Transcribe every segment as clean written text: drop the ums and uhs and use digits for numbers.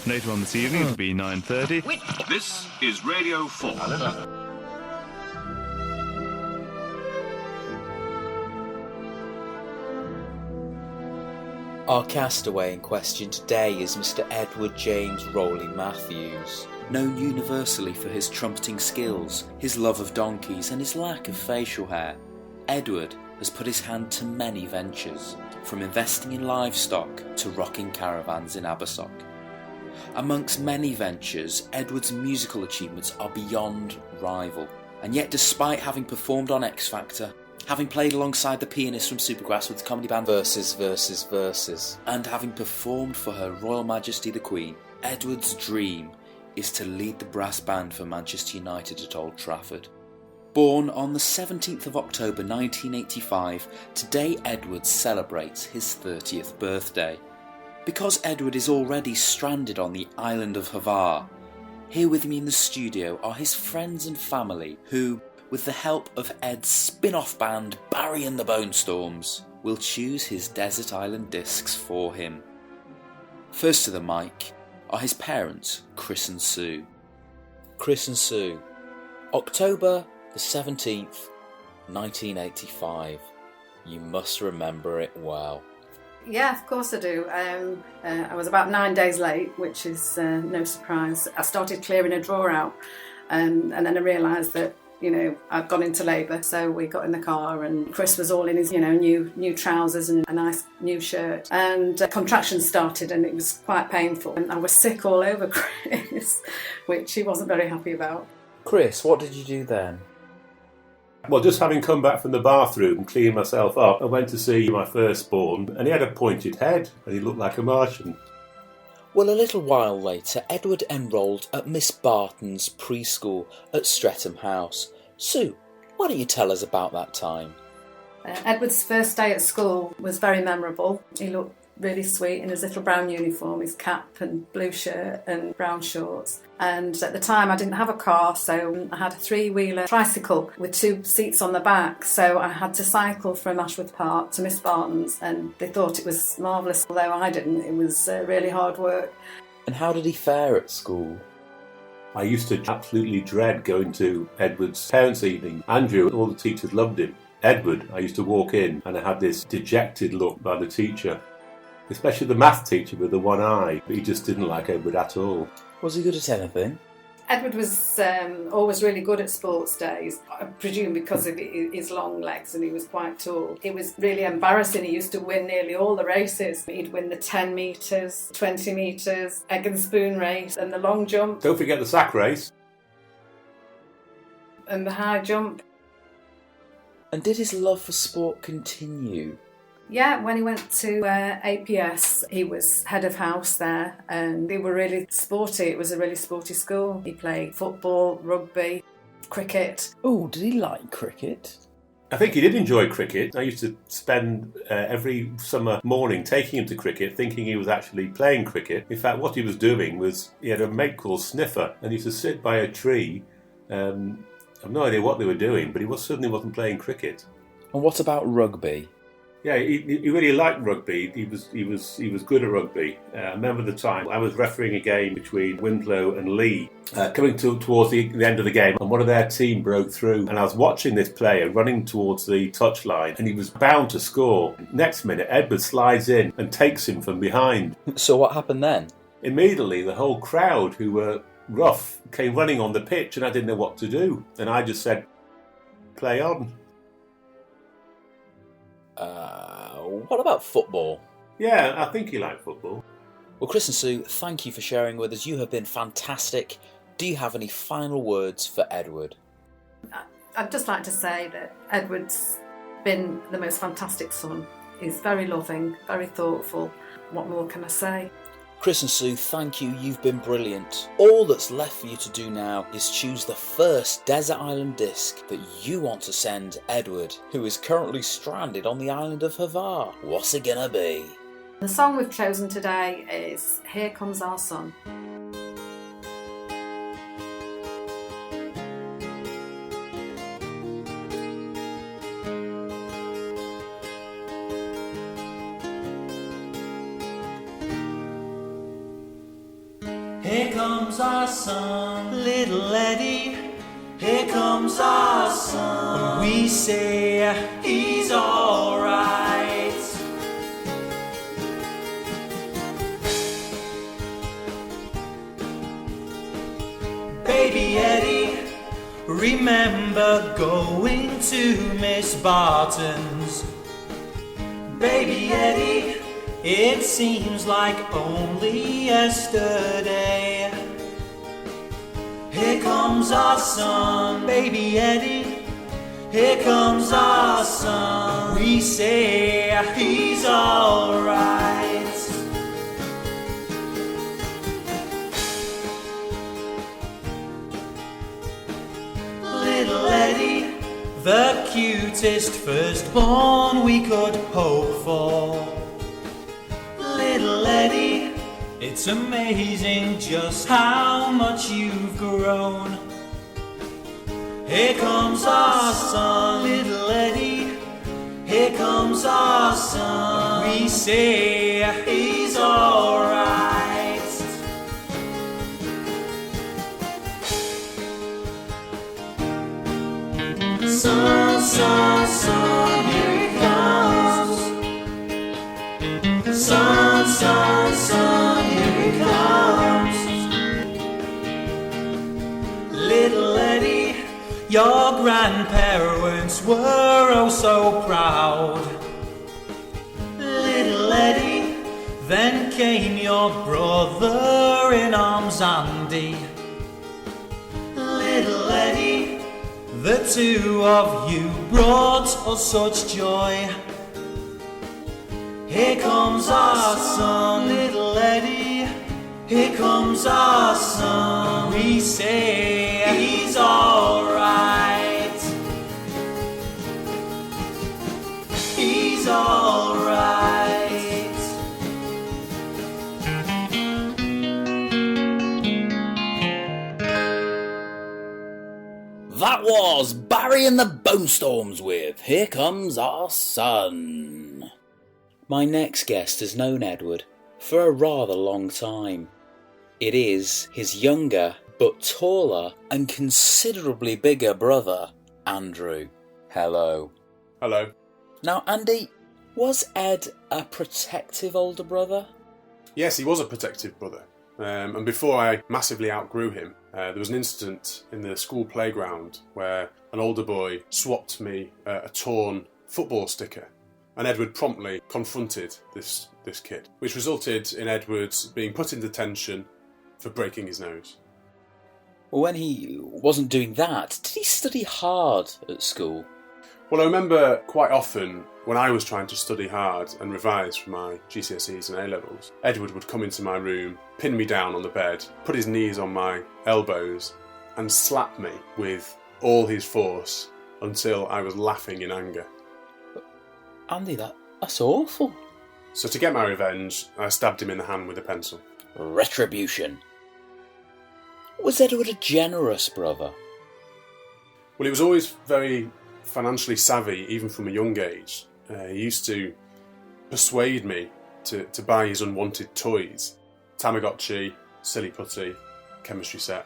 Later on this evening, it'll be 9:30. This is Radio 4. Our castaway in question today is Mr. Edward James Rowley Matthews, known universally for his trumpeting skills, his love of donkeys and his lack of facial hair. Edward has put his hand to many ventures, from investing in livestock to rocking caravans in Abersoch. Amongst many ventures, Edward's musical achievements are beyond rival, and yet despite having performed on X Factor, having played alongside the pianist from Supergrass with the comedy band Versus, and having performed for Her Royal Majesty the Queen, Edward's dream is to lead the brass band for Manchester United at Old Trafford. Born on the 17th of October 1985, today Edward celebrates his 30th birthday. Because Edward is already stranded on the island of Havar, here with me in the studio are his friends and family who, with the help of Ed's spin-off band Barry and the Bone Storms, will choose his desert island discs for him. First to the mic are his parents, Chris and Sue. Chris and Sue, October the 17th, 1985. You must remember it well. Yeah, of course I do. I was about 9 days late, which is no surprise. I started clearing a drawer out and then I realised that, I'd gone into labour. So we got in the car and Chris was all in his, new trousers and a nice new shirt. And contractions started and it was quite painful. And I was sick all over Chris, which he wasn't very happy about. Chris, what did you do then? Well, just having come back from the bathroom and cleaning myself up, I went to see my firstborn and he had a pointed head and he looked like a Martian. Well, a little while later, Edward enrolled at Miss Barton's preschool at Streatham House. Sue, why don't you tell us about that time? Edward's first day at school was very memorable. He looked really sweet in his little brown uniform, his cap and blue shirt and brown shorts. And at the time I didn't have a car, so I had a three-wheeler tricycle with two seats on the back, so I had to cycle from Ashworth Park to Miss Barton's, and they thought it was marvellous, although I didn't. It was really hard work. And how did he fare at school? I used to absolutely dread going to Edward's parents' evening. Andrew, all the teachers loved him. Edward, I used to walk in and I had this dejected look by the teacher, especially the math teacher with the one eye. He just didn't like Edward at all. Was he good at anything? Edward was always really good at sports days, I presume because of his long legs and he was quite tall. It was really embarrassing. He used to win nearly all the races. He'd win the 10 metres, 20 metres, egg and spoon race and the long jump. Don't forget the sack race. And the high jump. And did his love for sport continue? Yeah, when he went to APS, he was head of house there and they were really sporty. It was a really sporty school. He played football, rugby, cricket. Oh, did he like cricket? I think he did enjoy cricket. I used to spend every summer morning taking him to cricket, thinking he was actually playing cricket. In fact, what he was doing was, he had a mate called Sniffer and he used to sit by a tree. I've no idea what they were doing, but he certainly wasn't playing cricket. And what about rugby? Yeah, he really liked rugby. He was good at rugby. I remember the time I was refereeing a game between Winslow and Lee, coming towards the end of the game, and one of their team broke through. And I was watching this player running towards the touchline, and he was bound to score. Next minute, Edward slides in and takes him from behind. So what happened then? Immediately, the whole crowd, who were rough, came running on the pitch, and I didn't know what to do. And I just said, "Play on." What about football? Yeah, I think he liked football. Well, Chris and Sue, thank you for sharing with us. You have been fantastic. Do you have any final words for Edward? I'd just like to say that Edward's been the most fantastic son. He's very loving, very thoughtful. What more can I say? Chris and Sue, thank you. You've been brilliant. All that's left for you to do now is choose the first Desert Island disc that you want to send Edward, who is currently stranded on the island of Havar. What's it gonna be? The song we've chosen today is Here Comes Our Sun. Here comes our son, little Eddie. Here comes our son. We say he's alright. Baby Eddie, remember going to Miss Barton's? Baby Eddie, it seems like only yesterday. Here comes our son, baby Eddie. Here comes our son. We say he's alright. Little Eddie, the cutest firstborn we could hope for. Little Eddie, it's amazing just how much you've grown. Here comes our son, little Eddie. Here comes our son. We say he's alright. Son, son, son, here he comes. Son, son, son, here he comes. Little Eddie, your grandparents were oh so proud. Little Eddie, then came your brother in arms, Andy. Little Eddie, the two of you brought us such joy. Here comes our son, little Eddie. Here comes our son. We say he's alright. He's alright. That was Barry and the Bone Storms with Here Comes Our Son. My next guest has known Edward for a rather long time. It is his younger but taller and considerably bigger brother, Andrew. Hello. Hello. Now, Andy, was Ed a protective older brother? Yes, he was a protective brother. And before I massively outgrew him, there was an incident in the school playground where an older boy swapped me a torn football sticker, and Edward promptly confronted this kid, which resulted in Edward being put in detention for breaking his nose. Well, when he wasn't doing that, did he study hard at school? Well, I remember quite often when I was trying to study hard and revise for my GCSEs and A-levels, Edward would come into my room, pin me down on the bed, put his knees on my elbows and slap me with all his force until I was laughing in anger. Andy, that's awful. So to get my revenge, I stabbed him in the hand with a pencil. Retribution. Was Edward a generous brother? Well, he was always very financially savvy, even from a young age. He used to persuade me to buy his unwanted toys. Tamagotchi, silly putty, chemistry set,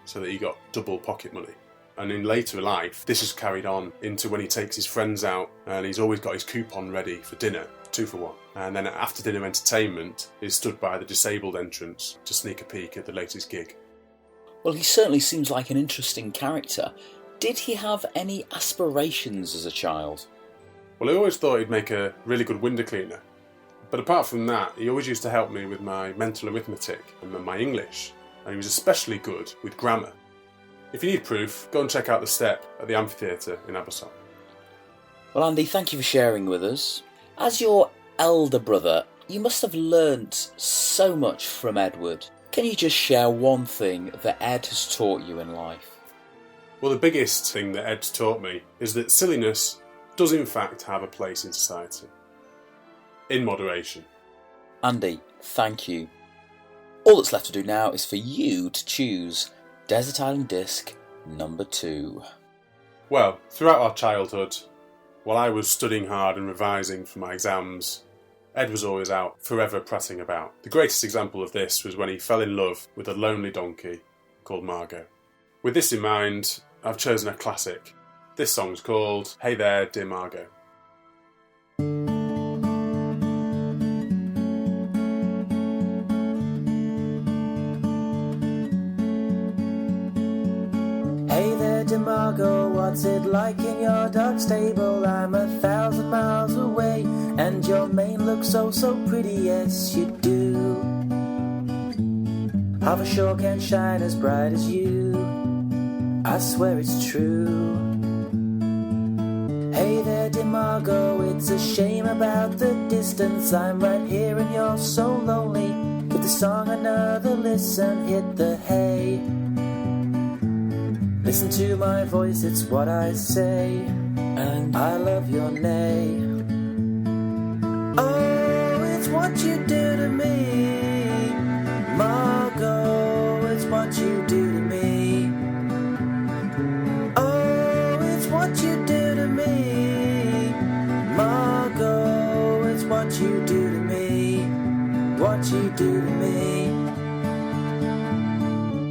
so that he got double pocket money. And in later life, this has carried on into when he takes his friends out and he's always got his coupon ready for dinner, 2 for 1. And then after dinner entertainment, he's stood by the disabled entrance to sneak a peek at the latest gig. Well, he certainly seems like an interesting character. Did he have any aspirations as a child? Well, I always thought he'd make a really good window cleaner. But apart from that, he always used to help me with my mental arithmetic and my English. And he was especially good with grammar. If you need proof, go and check out the step at the amphitheatre in Abersoch. Well, Andy, thank you for sharing with us. As your elder brother, you must have learnt so much from Edward. Can you just share one thing that Ed has taught you in life? Well, the biggest thing that Ed's taught me is that silliness does in fact have a place in society. In moderation. Andy, thank you. All that's left to do now is for you to choose Desert Island Disc number 2. Well, throughout our childhood, while I was studying hard and revising for my exams, Ed was always out, forever prattling about. The greatest example of this was when he fell in love with a lonely donkey called Margot. With this in mind, I've chosen a classic. This song's called Hey There, Dear Margot. Hey there, dear Margot, what's it like in your dog stable? I'm 1,000 miles away, and your mane looks so pretty, yes you do. Half a shore can't shine as bright as you, I swear it's true. Hey there, dear Margot, it's a shame about the distance. I'm right here and you're so lonely. Give the song another listen, hit the hay. Listen to my voice, it's what I say, and I love your neigh. Oh, it's what you do to me, Margot, it's what you do to me. Oh, it's what you do to me, Margot, it's what you do to me, what you do to me.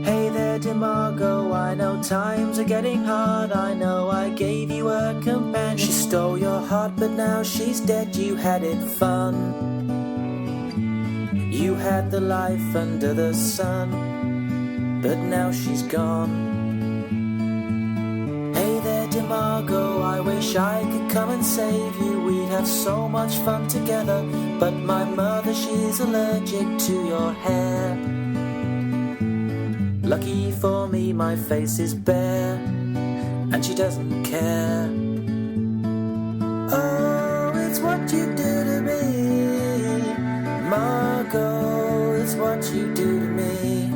Hey there, dear Margot, I know times are getting hard. I know I gave you a companion. She stole your heart, but now she's dead. You had it fun. You had the life under the sun, but now she's gone. Hey there, dear Margot, I wish I could come and save you. We'd have so much fun together, but my mother, she's allergic to your hair. Lucky for me, my face is bare, and she doesn't care. Oh, it's what you do to me, Margot, it's what you do to me.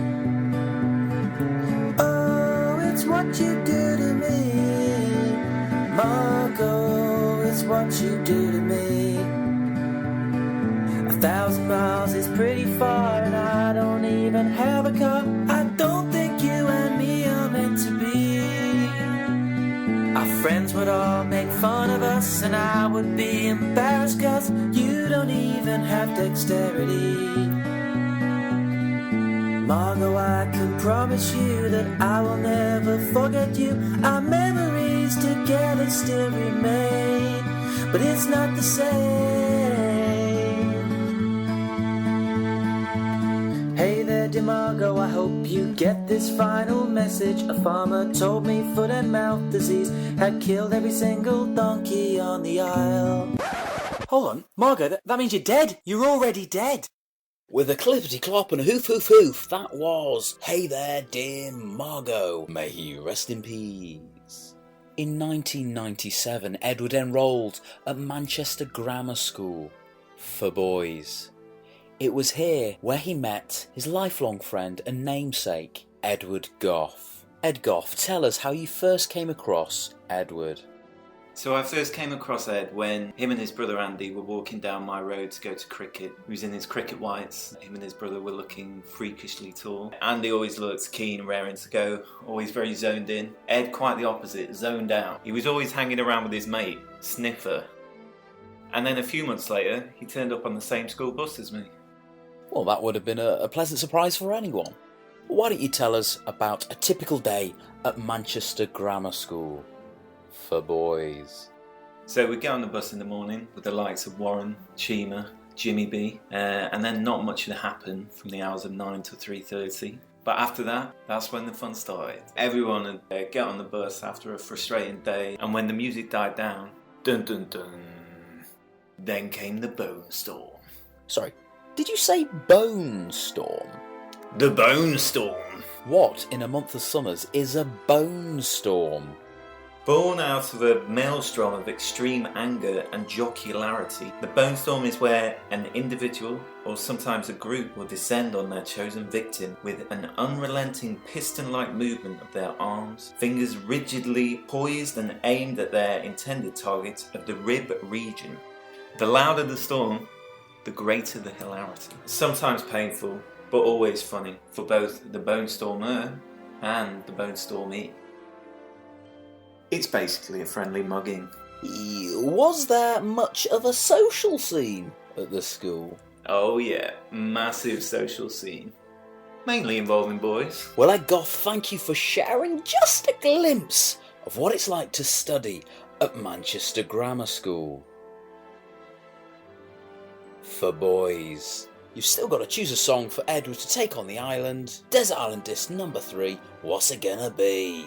Oh, it's what you do to me, Margot, it's what you do to me. 1,000 miles is pretty far, and I don't even have a car. I don't think you and me are meant to be. Our friends would all make fun of us, and I would be embarrassed, 'cause you don't even have dexterity. Margot, I can promise you that I will never forget you. Our memories together still remain, but it's not the same. Hey there, dear Margot, I hope you get this final message. A farmer told me foot and mouth disease had killed every single donkey on the aisle. Hold on, Margot, that means you're dead. You're already dead. With a clippity-clop and a hoof-hoof-hoof, that was Hey There, Dear Margot. May he rest in peace. In 1997, Edward enrolled at Manchester Grammar School for boys. It was here where he met his lifelong friend and namesake, Edward Goff. Ed Goff, tell us how you first came across Edward. So I first came across Ed when him and his brother Andy were walking down my road to go to cricket. He was in his cricket whites. Him and his brother were looking freakishly tall. Andy always looked keen, raring to go, always very zoned in. Ed, quite the opposite, zoned out. He was always hanging around with his mate, Sniffer. And then a few months later, he turned up on the same school bus as me. Well, that would have been a pleasant surprise for anyone. Why don't you tell us about a typical day at Manchester Grammar School for boys? So we'd get on the bus in the morning with the likes of Warren, Chima, Jimmy B, and then not much would happen from the hours of 9 to 3:30. But after that, that's when the fun started. Everyone would get on the bus after a frustrating day, and when the music died down, dun dun dun, then came the Bone Storm. Sorry, did you say Bone Storm? The Bone Storm. What, in a month of summers, is a bone storm? Born out of a maelstrom of extreme anger and jocularity, the Bone Storm is where an individual, or sometimes a group, will descend on their chosen victim with an unrelenting piston-like movement of their arms, fingers rigidly poised and aimed at their intended target of the rib region. The louder the storm, the greater the hilarity. Sometimes painful, but always funny for both the Bone Stormer and the Bone Stormee. It's basically a friendly mugging. Was there much of a social scene at the school? Oh yeah, massive social scene. Mainly involving boys. Well, Ed Goff, thank you for sharing just a glimpse of what it's like to study at Manchester Grammar School. For boys, you've still got to choose a song for Edward to take on the island. Desert Island Disc number 3, what's it gonna be?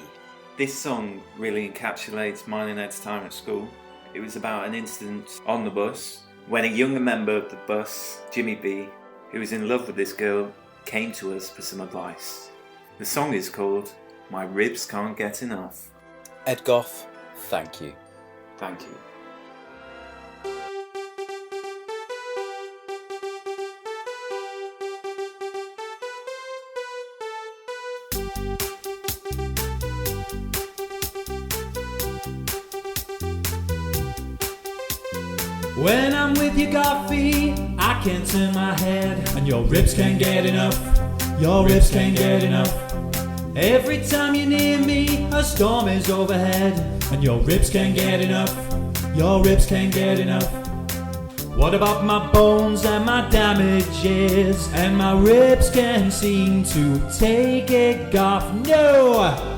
This song really encapsulates mine and Ed's time at school. It was about an incident on the bus when a younger member of the bus, Jimmy B, who was in love with this girl, came to us for some advice. The song is called My Ribs Can't Get Enough. Ed Goff, thank you. Thank you. When I'm with you, Goffy, I can't turn my head, and your ribs can't get enough. Your ribs can't get enough. Every time you're near me, a storm is overhead, and your ribs can't get enough. Your ribs can't get enough. What about my bones and my damages? And my ribs can't seem to take it, Goff. No!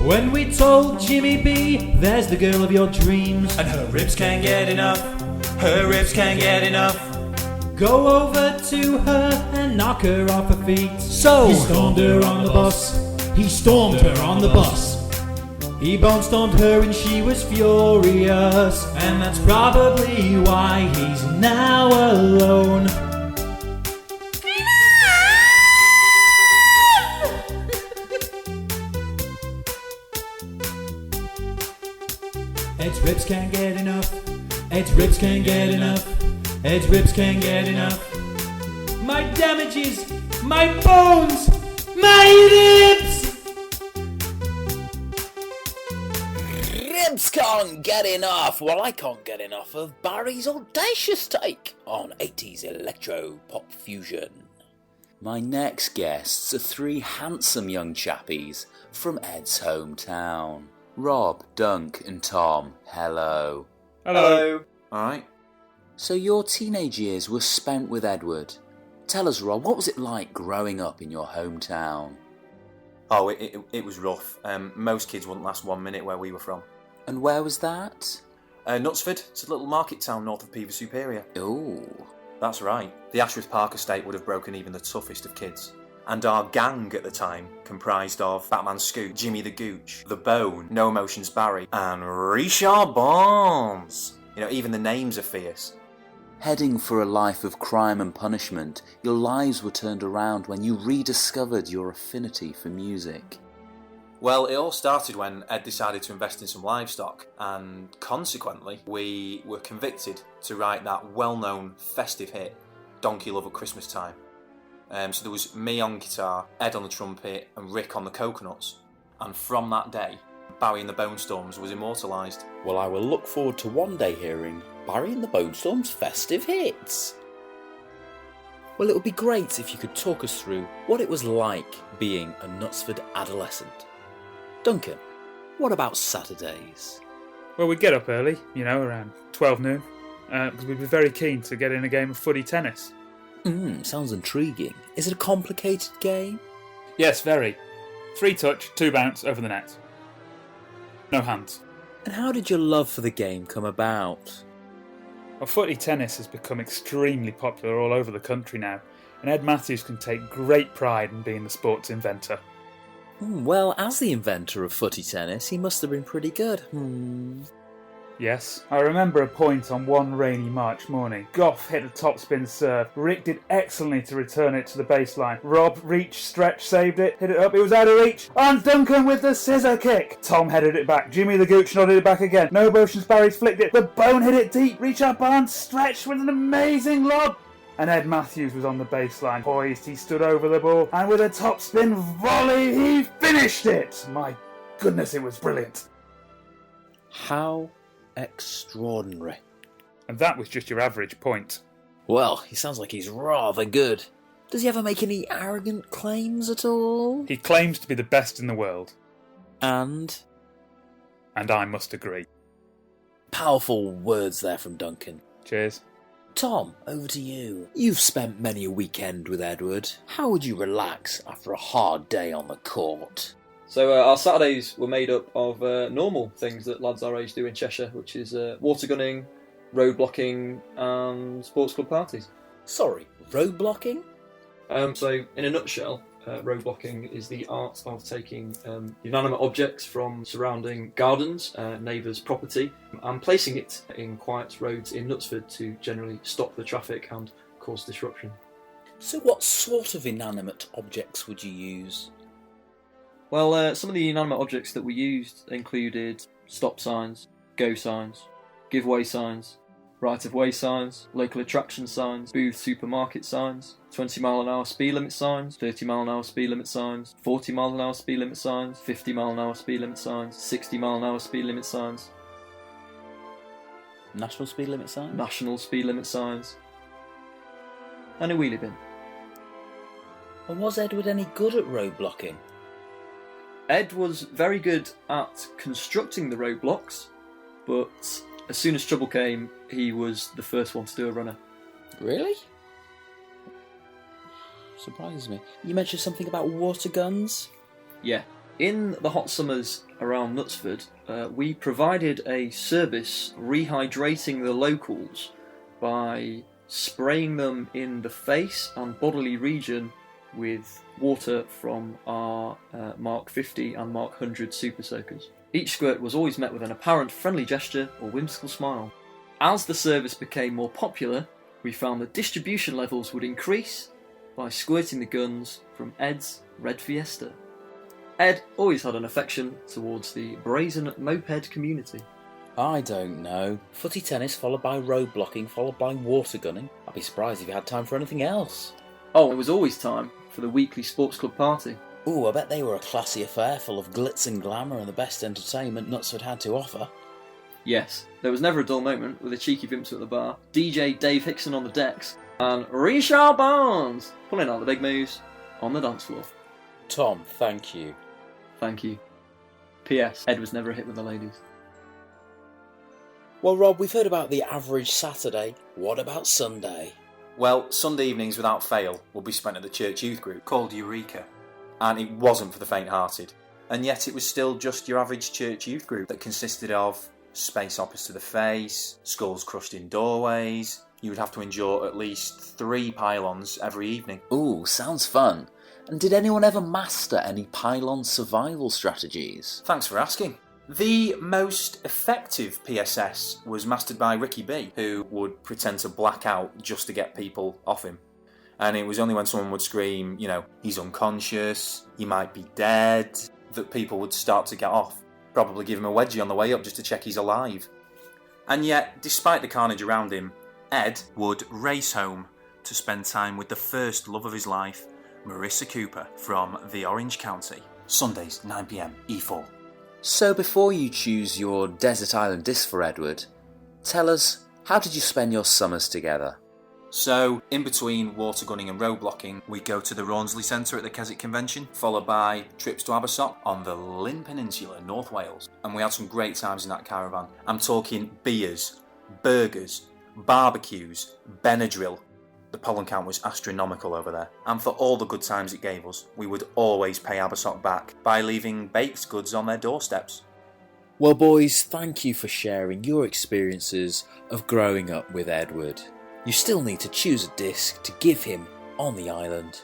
When we told Jimmy B, there's the girl of your dreams, and her ribs can't get enough. Her ribs can't get enough. Go over to her and knock her off her feet. So he stormed her on the bus. He stormed her on the bus. He bone stormed her and she was furious, and that's probably why he's now alone. Ed's ribs can't get enough. Ed's ribs can't get enough. Ed's ribs can't get enough. My damages, my bones, my ribs! Ribs can't get enough. Well, I can't get enough of Barry's audacious take on 80s electro pop fusion. My next guests are 3 handsome young chappies from Ed's hometown. Rob, Dunk and Tom, hello. Hello. Alright. So your teenage years were spent with Edward. Tell us, Rob, what was it like growing up in your hometown? Oh, it was rough. Most kids wouldn't last 1 minute where we were from. And where was that? Knutsford. It's a little market town north of Peever Superior. Ooh. That's right. The Ashworth Park estate would have broken even the toughest of kids. And our gang at the time comprised of Batman Scoot, Jimmy the Gooch, The Bone, No Emotions Barry, and Richard Barnes. You know, even the names are fierce. Heading for a life of crime and punishment, your lives were turned around when you rediscovered your affinity for music. Well, it all started when Ed decided to invest in some livestock, and consequently, we were convicted to write that well-known festive hit, Donkey Love at Christmas Time. So there was me on guitar, Ed on the trumpet, and Rick on the coconuts. And from that day, Barry and the Bone Storms was immortalised. Well, I will look forward to one day hearing Barry and the Bone Storms' festive hits. Well, it would be great if you could talk us through what it was like being a Knutsford adolescent. Duncan, what about Saturdays? Well, we'd get up early, around 12 noon, because we'd be very keen to get in a game of footy tennis. Sounds intriguing. Is it a complicated game? Yes, very. 3 touch, 2 bounce over the net. No hands. And how did your love for the game come about? Well, footy tennis has become extremely popular all over the country now, and Ed Matthews can take great pride in being the sport's inventor. Well, as the inventor of footy tennis, he must have been pretty good. Yes, I remember a point on one rainy March morning. Goff hit a topspin serve. Rick did excellently to return it to the baseline. Rob reached, stretched, saved it, hit it up, it was out of reach. And Duncan with the scissor kick. Tom headed it back. Jimmy the Gooch nodded it back again. No motions, Barry's flicked it. The Bone hit it deep. Reached up and stretched with an amazing lob. And Ed Matthews was on the baseline. Poised, he stood over the ball. And with a topspin volley, he finished it. My goodness, it was brilliant. How extraordinary. And that was just your average point. Well, he sounds like he's rather good. Does he ever make any arrogant claims at all? He claims to be the best in the world. And I must agree. Powerful words there from Duncan. Cheers. Tom, over to you. You've spent many a weekend with Edward. How would you relax after a hard day on the court? So our Saturdays were made up of normal things that lads our age do in Cheshire, which is water gunning, road blocking and sports club parties. Sorry, road blocking? So in a nutshell, road blocking is the art of taking inanimate objects from surrounding gardens, neighbours' property, and placing it in quiet roads in Knutsford to generally stop the traffic and cause disruption. So what sort of inanimate objects would you use? Well, some of the inanimate objects that we used included stop signs, go signs, give way signs, right-of-way signs, local attraction signs, booth supermarket signs, 20-mile-an-hour speed limit signs, 30-mile-an-hour speed limit signs, 40-mile-an-hour speed limit signs, 50-mile-an-hour speed limit signs, 60-mile-an-hour speed limit signs. National speed limit signs? National speed limit signs. And a wheelie bin. And was Edward any good at road blocking? Ed was very good at constructing the roadblocks, but as soon as trouble came, he was the first one to do a runner. Really? Surprises me. You mentioned something about water guns? Yeah. In the hot summers around Knutsford, we provided a service rehydrating the locals by spraying them in the face and bodily region with water from our Mark 50 and Mark 100 Super Soakers. Each squirt was always met with an apparent friendly gesture or whimsical smile. As the service became more popular, we found that distribution levels would increase by squirting the guns from Ed's Red Fiesta. Ed always had an affection towards the brazen moped community. I don't know. Footy tennis followed by road blocking followed by water gunning. I'd be surprised if you had time for anything else. Oh, it was always time for the weekly sports club party. Ooh, I bet they were a classy affair full of glitz and glamour and the best entertainment Knutsford had to offer. Yes, there was never a dull moment with a cheeky Vimto at the bar, DJ Dave Hickson on the decks, and Richard Barnes pulling out the big moves on the dance floor. Tom, thank you. Thank you. P.S. Ed was never a hit with the ladies. Well, Rob, we've heard about the average Saturday. What about Sunday? Well, Sunday evenings without fail will be spent at the church youth group called Eureka. And it wasn't for the faint-hearted. And yet it was still just your average church youth group that consisted of space operas to the face, skulls crushed in doorways. You would have to endure at least 3 pylons every evening. Ooh, sounds fun. And did anyone ever master any pylon survival strategies? Thanks for asking. The most effective PSS was mastered by Ricky B, who would pretend to black out just to get people off him. And it was only when someone would scream, you know, he's unconscious, he might be dead, that people would start to get off. Probably give him a wedgie on the way up just to check he's alive. And yet, despite the carnage around him, Ed would race home to spend time with the first love of his life, Marissa Cooper from the Orange County. Sundays, 9pm, E4. So before you choose your desert island disc for Edward, tell us, how did you spend your summers together? So, in between water gunning and road blocking, we go to the Rawnsley Centre at the Keswick Convention, followed by trips to Abersock on the Llyn Peninsula, North Wales. And we had some great times in that caravan. I'm talking beers, burgers, barbecues, Benadryl. The pollen count was astronomical over there. And for all the good times it gave us, we would always pay Abersock back by leaving baked goods on their doorsteps. Well, boys, thank you for sharing your experiences of growing up with Edward. You still need to choose a disc to give him on the island.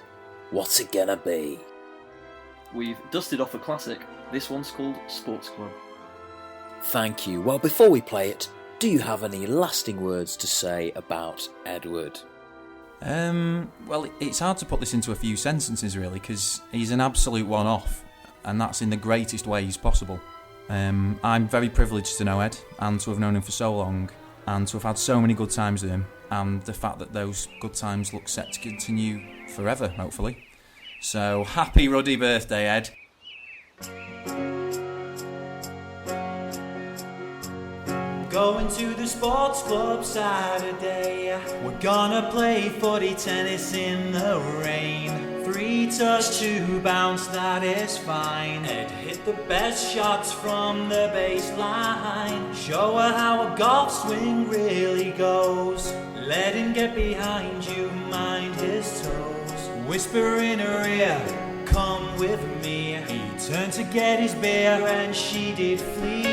What's it gonna be? We've dusted off a classic. This one's called Sports Club. Thank you. Well, before we play it, do you have any lasting words to say about Edward? Well, it's hard to put this into a few sentences, really, because he's an absolute one-off, and that's in the greatest ways possible. I'm very privileged to know Ed, and to have known him for so long, and to have had so many good times with him, and the fact that those good times look set to continue forever, hopefully. So, happy ruddy birthday, Ed. going to the sports club Saturday. We're gonna play footy tennis in the rain. 3 touch, 2 bounce, that is fine. Ed hit the best shots from the baseline. Show her how a golf swing really goes. Let him get behind you, mind his toes. Whisper in her ear, come with me. He turned to get his beer and she did flee.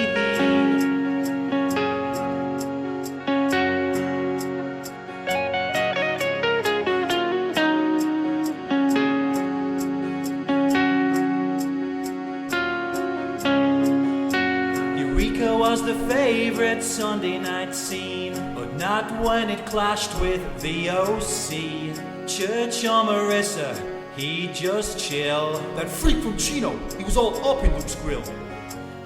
Eureka was the favourite Sunday night scene, but not when it clashed with the OC. Church or Marissa, he just chill. That freak from Chino, he was all up in Luke's grill.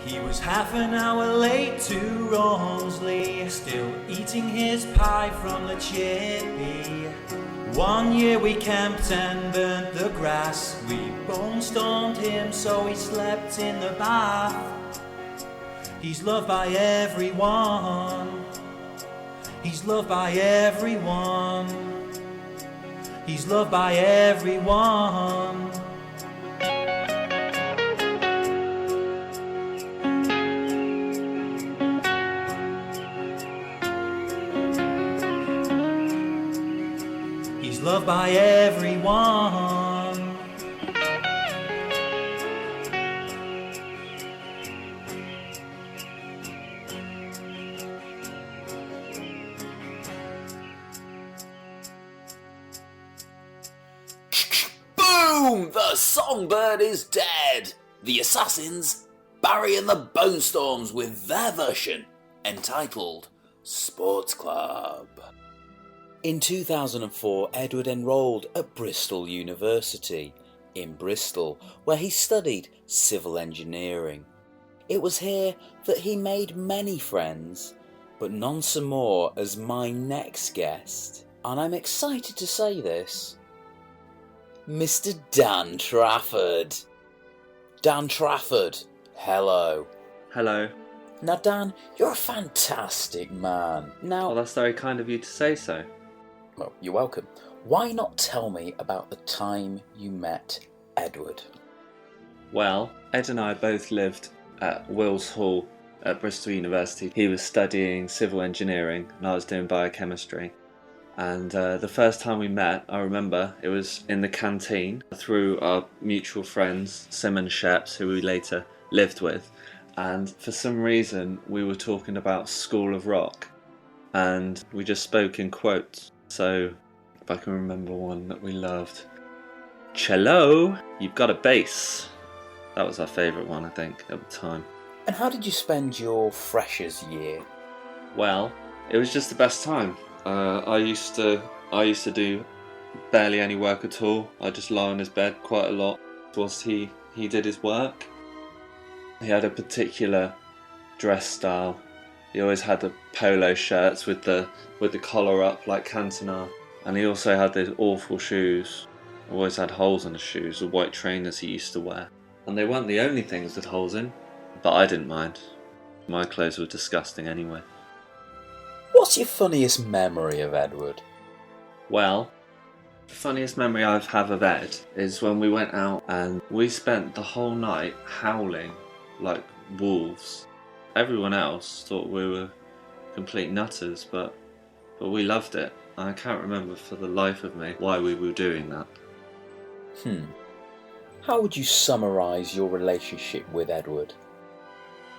He was half an hour late to Rawnsley, still eating his pie from the chippy. One year we camped and burnt the grass. We bone stormed him so he slept in the bath. He's loved by everyone. He's loved by everyone. He's loved by everyone. He's loved by everyone. Boom! The songbird is dead! The Assassins, Barry and the Bone Storms with their version, entitled Sports Club. In 2004, Edward enrolled at Bristol University, in Bristol, where he studied civil engineering. It was here that he made many friends, but none so more as my next guest. And I'm excited to say this. Mr. Dan Trafford. Dan Trafford, hello. Hello. Now Dan, you're a fantastic man. Now... Well, that's very kind of you to say so. Well, you're welcome. Why not tell me about the time you met Edward? Well, Ed and I both lived at Wills Hall at Bristol University. He was studying civil engineering and I was doing biochemistry. And the first time we met, I remember, it was in the canteen through our mutual friends, Simon Sheps, who we later lived with. And for some reason, we were talking about School of Rock. And we just spoke in quotes. So, if I can remember one that we loved. Cello, you've got a bass. That was our favourite one, I think, at the time. And how did you spend your freshers year? Well, it was just the best time. I used to do barely any work at all. I just lie on his bed quite a lot whilst he did his work. He had a particular dress style. He always had the polo shirts with the collar up like Cantona, and he also had those awful shoes. Always had holes in his shoes, the white trainers he used to wear. And they weren't the only things with holes in, but I didn't mind. My clothes were disgusting anyway. What's your funniest memory of Edward? Well, the funniest memory I have of Ed is when we went out and we spent the whole night howling like wolves. Everyone else thought we were complete nutters, but we loved it. I can't remember for the life of me why we were doing that. How would you summarise your relationship with Edward?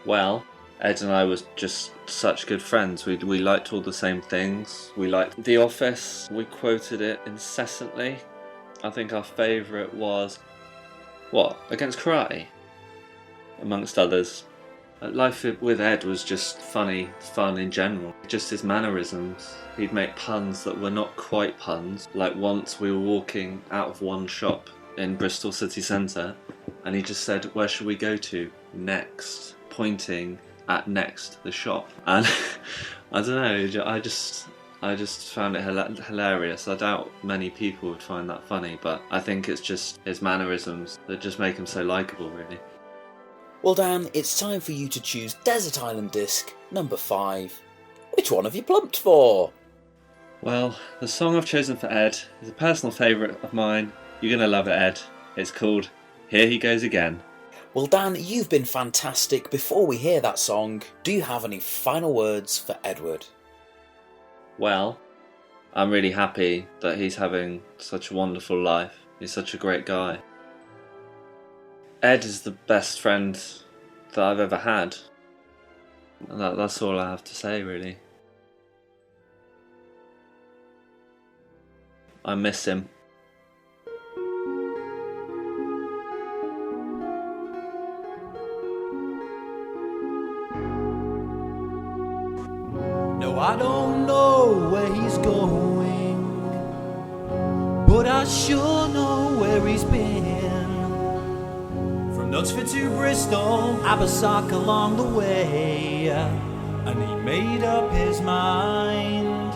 Well, Ed and I was just such good friends. We liked all the same things. We liked The Office. We quoted it incessantly. I think our favourite was, Against Karate? Amongst others. Life with Ed was just fun in general. Just his mannerisms. He'd make puns that were not quite puns. Like once we were walking out of one shop in Bristol city centre and he just said, "Where should we go to next?" Pointing at Next, the shop. And I don't know, I just found it hilarious. I doubt many people would find that funny, but I think it's just his mannerisms that just make him so likeable, really. Well Dan, it's time for you to choose Desert Island Disc number 5, Which one have you plumped for? Well, the song I've chosen for Ed is a personal favourite of mine. You're going to love it, Ed. It's called Here He Goes Again. Well, Dan, you've been fantastic. Before we hear that song, do you have any final words for Edward? Well, I'm really happy that he's having such a wonderful life. He's such a great guy. Ed is the best friend that I've ever had. And that's all I have to say, really. I miss him. No, I don't know where he's going, but I sure know where he's been. From Knutsford to Bristol, Abersock along the way, and he made up his mind,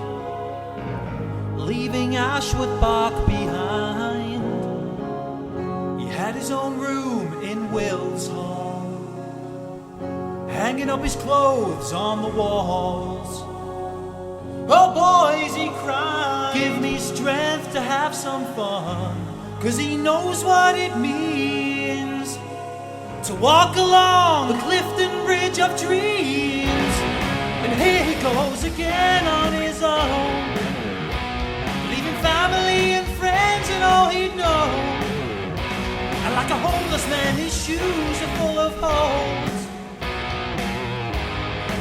leaving Ashwood Park behind. He had his own room in Wills Hall, hanging up his clothes on the walls. Oh boys, he cried, give me strength to have some fun, 'cause he knows what it means to walk along the Clifton Bridge of Dreams. And here he goes again on his own, leaving family and friends and all he'd know. And like a homeless man, his shoes are full of holes,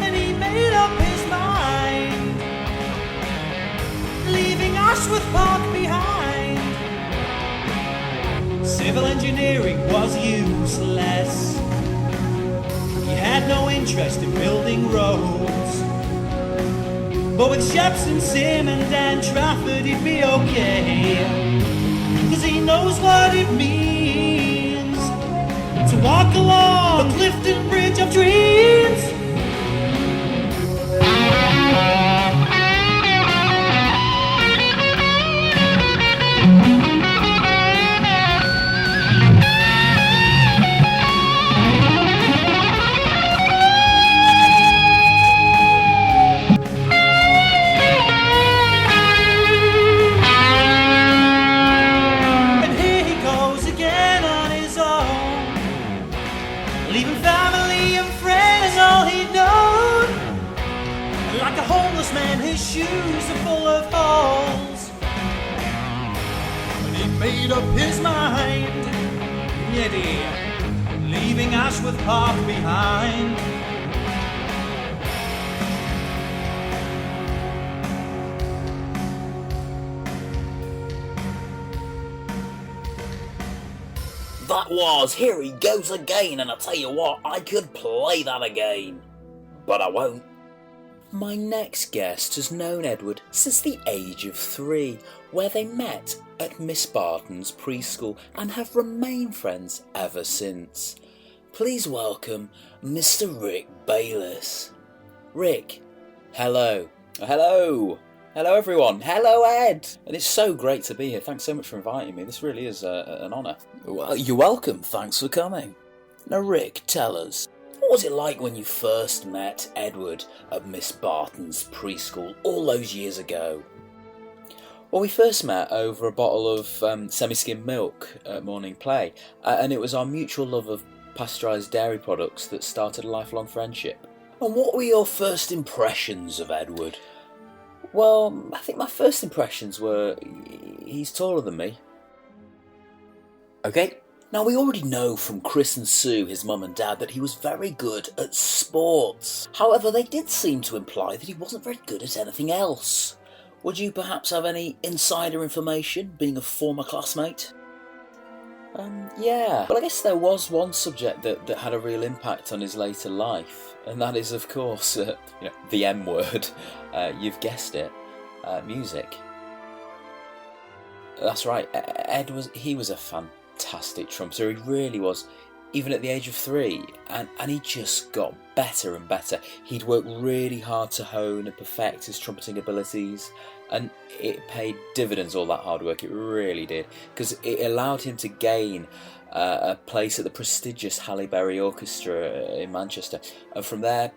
and he made up his mind, leaving Ashworth Park behind. Civil engineering was useless. He had no interest in building roads, but with Shepson, Sim and Dan Trafford he'd be okay, 'cause he knows what it means to walk along the Clifton Bridge of Dreams. Man, his shoes are full of holes, and he made up his mind, yeah dear, leaving Ashworth Park behind. That was Here He Goes Again, and I tell you what, I could play that again, but I won't. My next guest has known Edward since the age of 3, where they met at Miss Barton's preschool and have remained friends ever since. Please welcome Mr. Rick Bayliss. Rick, hello. Hello. Hello everyone. Hello Ed. And it's so great to be here. Thanks so much for inviting me. This really is an honour. Well, you're welcome. Thanks for coming. Now Rick, tell us, what was it like when you first met Edward at Miss Barton's preschool all those years ago? Well, we first met over a bottle of semi-skimmed milk at morning play, and it was our mutual love of pasteurised dairy products that started a lifelong friendship. And what were your first impressions of Edward? Well, I think my first impressions were he's taller than me. Okay. Now, we already know from Chris and Sue, his mum and dad, that he was very good at sports. However, they did seem to imply that he wasn't very good at anything else. Would you perhaps have any insider information, being a former classmate? Yeah. Well, I guess there was one subject that had a real impact on his later life, and that is, of course, the M word. You've guessed it. Music. That's right. Ed was a fantastic trumpeter. He really was, even at the age of 3, and he just got better and better. He'd worked really hard to hone and perfect his trumpeting abilities, and it paid dividends, all that hard work. It really did, because it allowed him to gain a place at the prestigious Halle Berry Orchestra in Manchester, and from there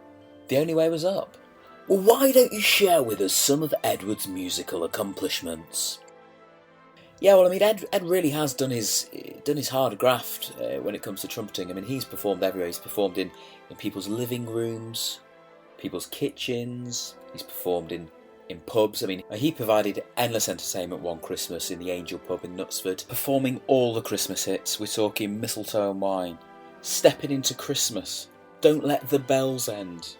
the only way was up. Well, why don't you share with us some of Edward's musical accomplishments? Yeah, well, I mean, Ed really has done his hard graft when it comes to trumpeting. I mean, he's performed everywhere. He's performed in people's living rooms, people's kitchens. He's performed in pubs. I mean, he provided endless entertainment one Christmas in the Angel pub in Knutsford, performing all the Christmas hits. We're talking Mistletoe and Wine, Stepping into Christmas, Don't Let the Bells End.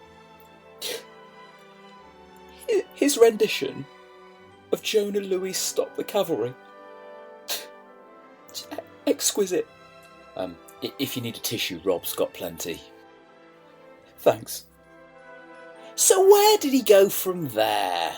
His rendition of Jonah Lewis' Stop the Cavalry. Exquisite. If you need a tissue, Rob's got plenty. Thanks. So where did he go from there?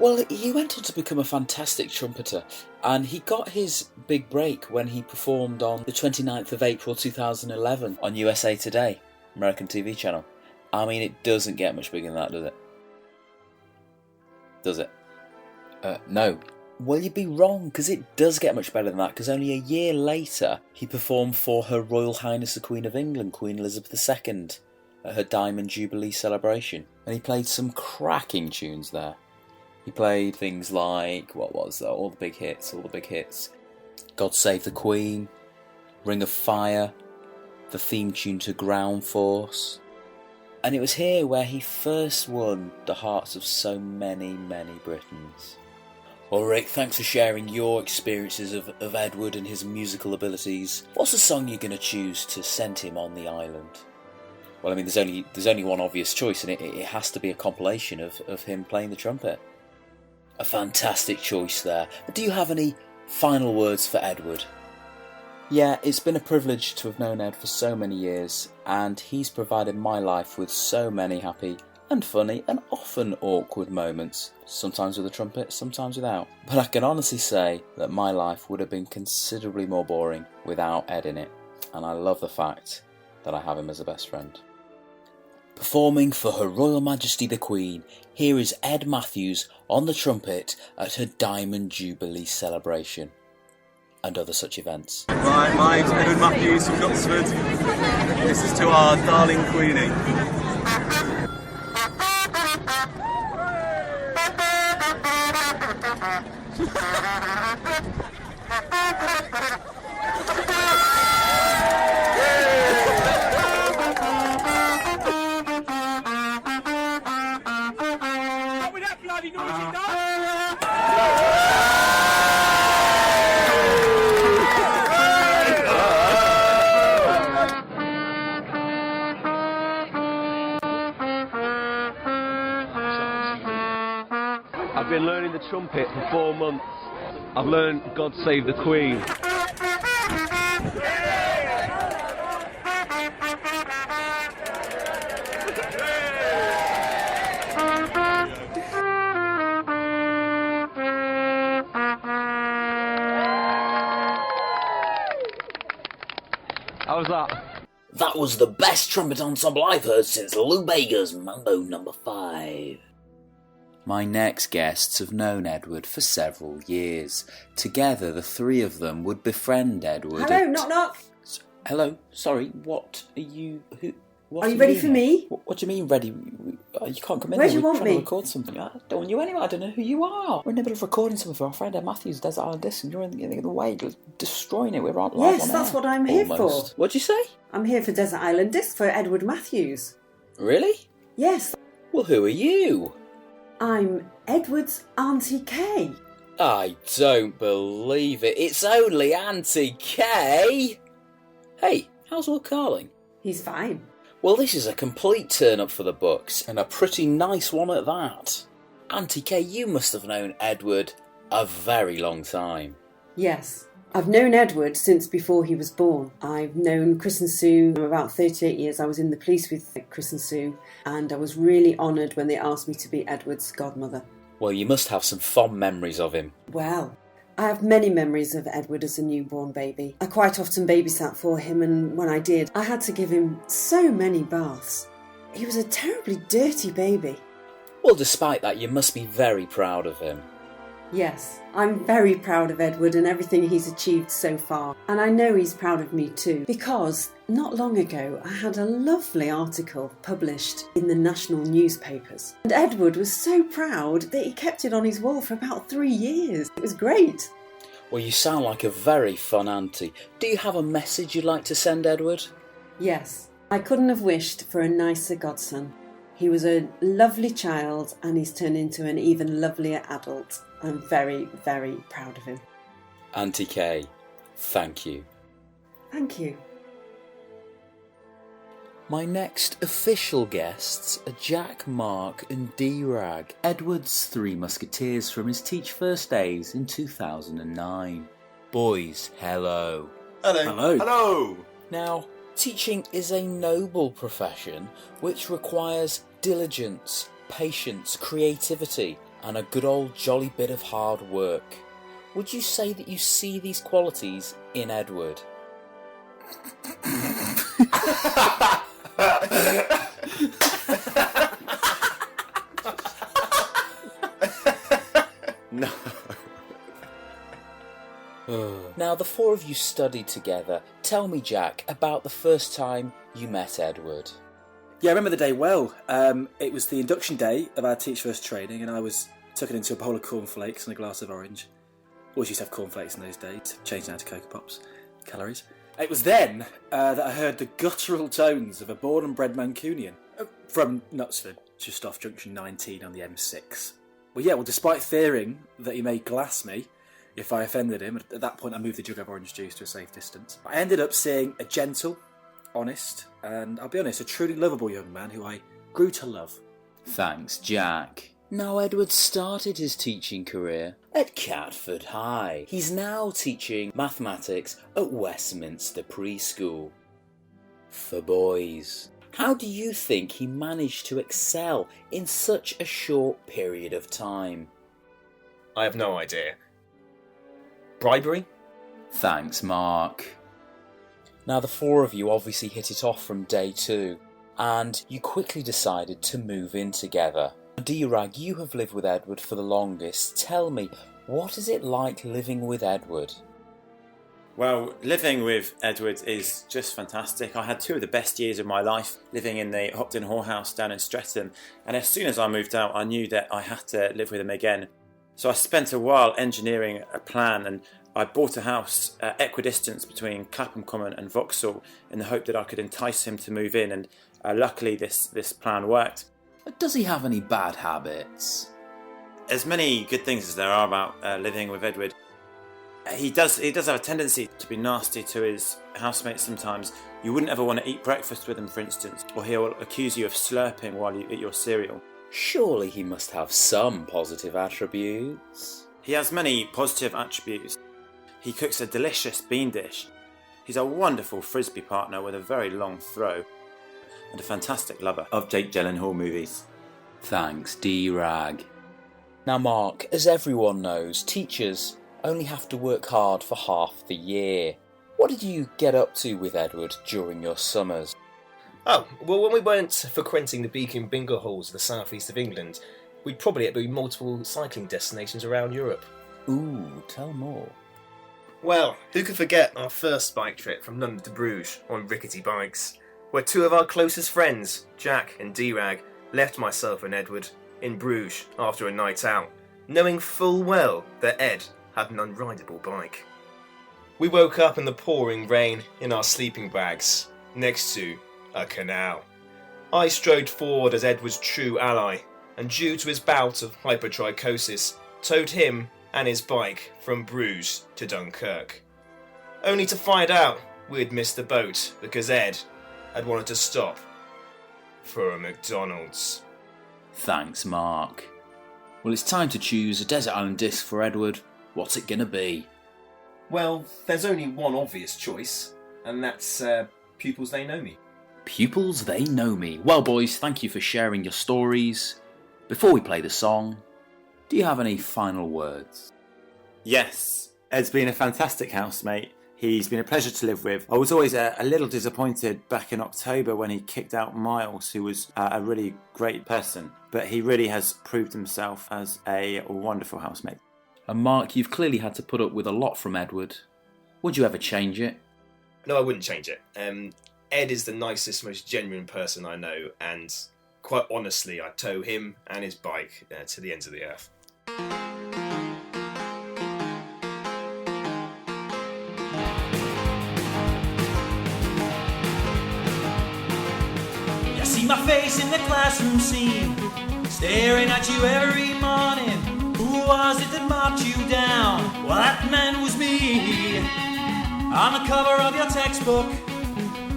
Well, he went on to become a fantastic trumpeter, and he got his big break when he performed on the 29th of April 2011 on USA Today, American TV channel. I mean, it doesn't get much bigger than that, does it? Does it? No. Well, you'd be wrong, because it does get much better than that, because only a year later he performed for Her Royal Highness the Queen of England, Queen Elizabeth II, at her Diamond Jubilee celebration. And he played some cracking tunes there. He played things like, what was that? All the big hits. God Save the Queen, Ring of Fire, the theme tune to Ground Force. And it was here where he first won the hearts of so many, many Britons. Well, Rick, thanks for sharing your experiences of Edward and his musical abilities. What's the song you're going to choose to send him on the island? Well, I mean, there's only one obvious choice, and it has to be a compilation of him playing the trumpet. A fantastic choice there. Do you have any final words for Edward? Yeah, it's been a privilege to have known Ed for so many years, and he's provided my life with so many happy and funny and often awkward moments, sometimes with a trumpet, sometimes without. But I can honestly say that my life would have been considerably more boring without Ed in it, and I love the fact that I have him as a best friend. Performing for Her Royal Majesty the Queen, here is Ed Matthews on the trumpet at her Diamond Jubilee celebration and other such events. Right, my name's Edward Matthews from Knutsford. This is to our darling Queenie. I've been learning the trumpet for 4 months. I've learned God Save the Queen. How was that? That was the best trumpet ensemble I've heard since Lou Bega's Mambo No. 5. My next guests have known Edward for several years. Together, the three of them would befriend Edward. Hello, knock knock. Hello, sorry, what are you... Are you ready for me? What do you mean ready? You can't come in Where here. do you We're want trying me? to record something. I don't want you anyway. I don't know who you are. We're in the middle of recording something for our friend Ed Matthews, Desert Island Disc, and you're in the way, destroying it. We're right live Yes, on that's air. what I'm here Almost. for. What'd you say? I'm here for Desert Island Disc for Edward Matthews. Really? Yes. Well, who are you? I'm Edward's Auntie Kay. I don't believe it. It's only Auntie Kay. Hey, how's Will Carling? He's fine. Well, this is a complete turn-up for the books, and a pretty nice one at that. Auntie Kay, you must have known Edward a very long time. Yes. I've known Edward since before he was born. I've known Chris and Sue for about 38 years. I was in the police with Chris and Sue, and I was really honoured when they asked me to be Edward's godmother. Well, you must have some fond memories of him. Well, I have many memories of Edward as a newborn baby. I quite often babysat for him, and when I did, I had to give him so many baths. He was a terribly dirty baby. Well, despite that, you must be very proud of him. Yes, I'm very proud of Edward and everything he's achieved so far. And I know he's proud of me too, because not long ago I had a lovely article published in the national newspapers. And Edward was so proud that he kept it on his wall for about 3 years. It was great. Well, you sound like a very fun auntie. Do you have a message you'd like to send Edward? Yes, I couldn't have wished for a nicer godson. He was a lovely child and he's turned into an even lovelier adult. I'm very, very proud of him. Auntie Kay, thank you. Thank you. My next official guests are Jack, Mark and D-Rag, Edward's three musketeers from his Teach First days in 2009. Boys, hello. Hello. Hello. Hello. Now, teaching is a noble profession which requires diligence, patience, creativity and a good old jolly bit of hard work. Would you say that you see these qualities in Edward? No. Now, the four of you studied together. Tell me, Jack, about the first time you met Edward. Yeah, I remember the day well. It was the induction day of our Teach First training, and I was tucking into a bowl of cornflakes and a glass of orange. Always used to have cornflakes in those days, changed now to Cocoa Pops. Calories. It was then that I heard the guttural tones of a born and bred Mancunian from Knutsford, just off junction 19 on the M6. Well, despite fearing that he may glass me if I offended him, at that point I moved the jug of orange juice to a safe distance. I ended up seeing a gentle, honest, and I'll be honest, a truly lovable young man who I grew to love. Thanks, Jack. Now, Edward started his teaching career at Catford High. He's now teaching mathematics at Westminster Preschool for boys. How do you think he managed to excel in such a short period of time? I have no idea. Bribery? Thanks, Mark. Now, the four of you obviously hit it off from day 2, and you quickly decided to move in together. D-Rag, you have lived with Edward for the longest. Tell me, what is it like living with Edward? Well, living with Edward is just fantastic. I had 2 of the best years of my life living in the Hopton Hall house down in Streatham, and as soon as I moved out I knew that I had to live with him again. So I spent a while engineering a plan, and I bought a house equidistant between Clapham Common and Vauxhall in the hope that I could entice him to move in, and luckily this plan worked. Does he have any bad habits? As many good things as there are about living with Edward, he does have a tendency to be nasty to his housemates sometimes. You wouldn't ever want to eat breakfast with him, for instance, or he'll accuse you of slurping while you eat your cereal. Surely he must have some positive attributes. He has many positive attributes. He cooks a delicious bean dish. He's a wonderful frisbee partner with a very long throw, and a fantastic lover of Jake Gyllenhaal movies. Thanks, D-Rag. Now, Mark, as everyone knows, teachers only have to work hard for half the year. What did you get up to with Edward during your summers? Oh, well, when we weren't frequenting the Beacon bingo halls of the southeast of England, we'd probably be multiple cycling destinations around Europe. Ooh, tell more. Well, who could forget our first bike trip from London to Bruges on rickety bikes, where 2 of our closest friends, Jack and D-Rag, left myself and Edward in Bruges after a night out, knowing full well that Ed had an unrideable bike. We woke up in the pouring rain in our sleeping bags, next to a canal. I strode forward as Edward's true ally, and due to his bout of hypertrichosis, towed him and his bike from Bruges to Dunkirk. Only to find out we'd missed the boat because Ed had wanted to stop for a McDonald's. Thanks, Mark. Well, it's time to choose a Desert Island Disc for Edward. What's it gonna be? Well, there's only one obvious choice, and that's Pupils They Know Me. Pupils They Know Me. Well, boys, thank you for sharing your stories. Before we play the song, do you have any final words? Yes, Ed's been a fantastic housemate. He's been a pleasure to live with. I was always a little disappointed back in October when he kicked out Miles, who was a really great person. But he really has proved himself as a wonderful housemate. And Mark, you've clearly had to put up with a lot from Edward. Would you ever change it? No, I wouldn't change it. Ed is the nicest, most genuine person I know, and quite honestly, I'd tow him and his bike to the ends of the earth. You see my face in the classroom scene, staring at you every morning. Who was it that marked you down? Well, that man was me. On the cover of your textbook,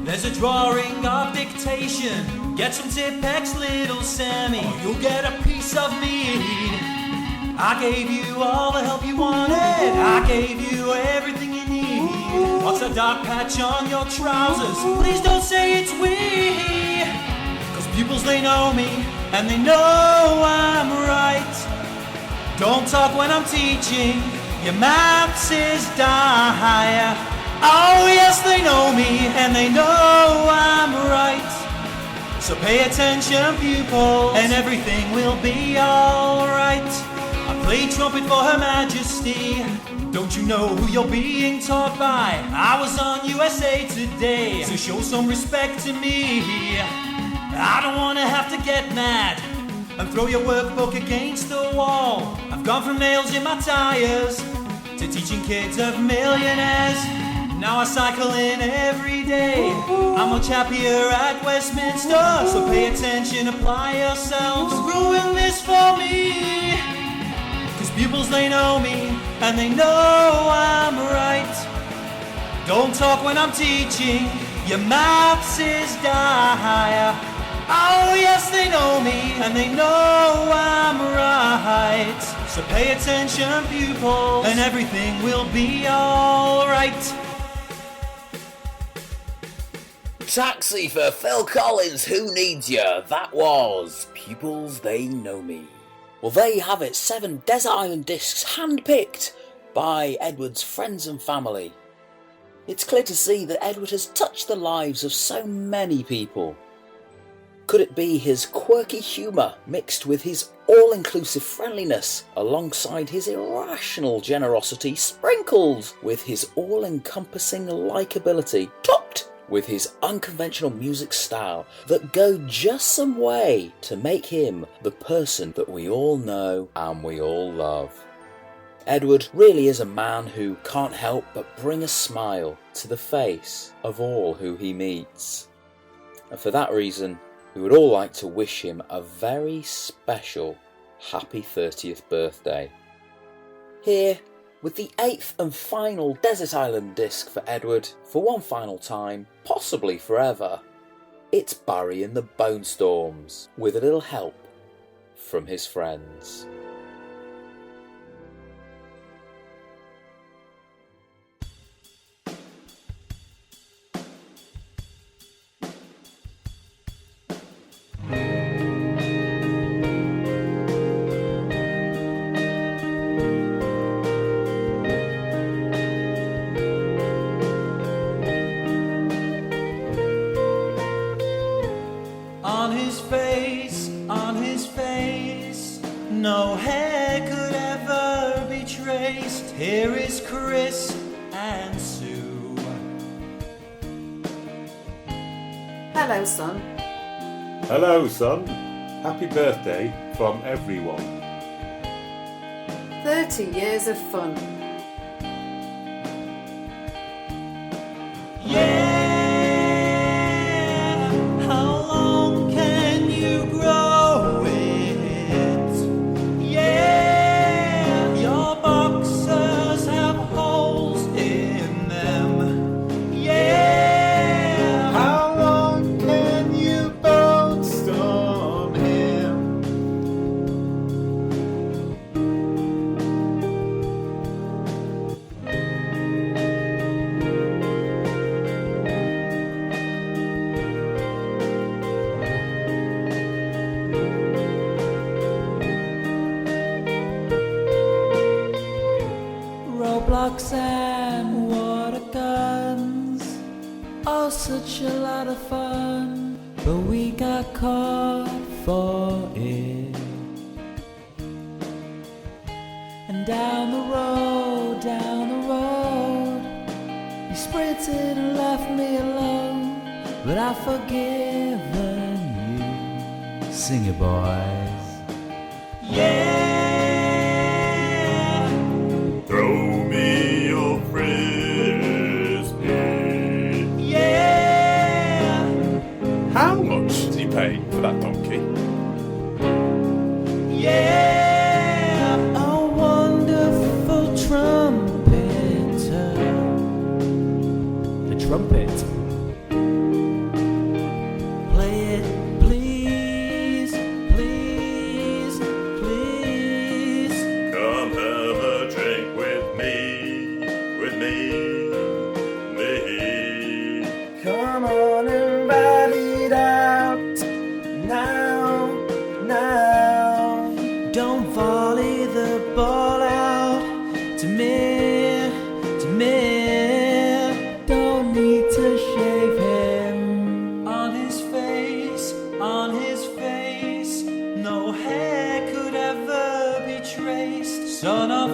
there's a drawing of dictation. Get some Tipp-Ex, little Sammy, or you'll get a piece of me. I gave you all the help you wanted, I gave you everything you need. What's a dark patch on your trousers? Please don't say it's we. Cause pupils, they know me, and they know I'm right. Don't talk when I'm teaching, your maths is dire. Oh yes, they know me, and they know I'm right. So pay attention, pupils, and everything will be alright. I play trumpet for Her Majesty. Don't you know who you're being taught by? I was on USA Today, so show some respect to me. I don't wanna have to get mad and throw your workbook against the wall. I've gone from nails in my tires to teaching kids of millionaires. Now I cycle in every day. I'm much happier at Westminster. So pay attention, apply yourselves. Ruin this for me. Cause pupils, they know me, and they know I'm right. Don't talk when I'm teaching, your maths is dire. Oh yes, they know me, and they know I'm right. So pay attention, pupils, and everything will be alright. Taxi for Phil Collins, Who Needs Ya? That was Pupils, They Know Me. Well, there you have it, 7 Desert Island Discs handpicked by Edward's friends and family. It's clear to see that Edward has touched the lives of so many people. Could it be his quirky humour mixed with his all-inclusive friendliness alongside his irrational generosity sprinkled with his all-encompassing likeability, topped with his unconventional music style that go just some way to make him the person that we all know and we all love? Edward really is a man who can't help but bring a smile to the face of all who he meets. And for that reason, we would all like to wish him a very special happy 30th birthday. Here, with the 8th and final Desert Island disc for Edward, for one final time, possibly forever, it's Barry and the Bone Storms, with a little help from his friends. No hair could ever be traced. Here is Chris and Sue. Hello, son. Hello, son. Happy birthday from everyone. 30 years of fun. Roblox and water guns, oh such a lot of fun, but we got caught for it. And down the road, down the road. You sprinted and left me alone, but I've forgiven you. Sing it, boys. Yeah. Throw me your frisbee. Yeah. How much did he pay for that donkey? Yeah. A wonderful trumpeter. The trumpet. Play it, please, please, please. Come have a drink with me, me. Come on and ride it out now, now. Don't volley the ball out to me, to me. Don't need to shave him. On his face, on his face, no hair could ever be traced. Son of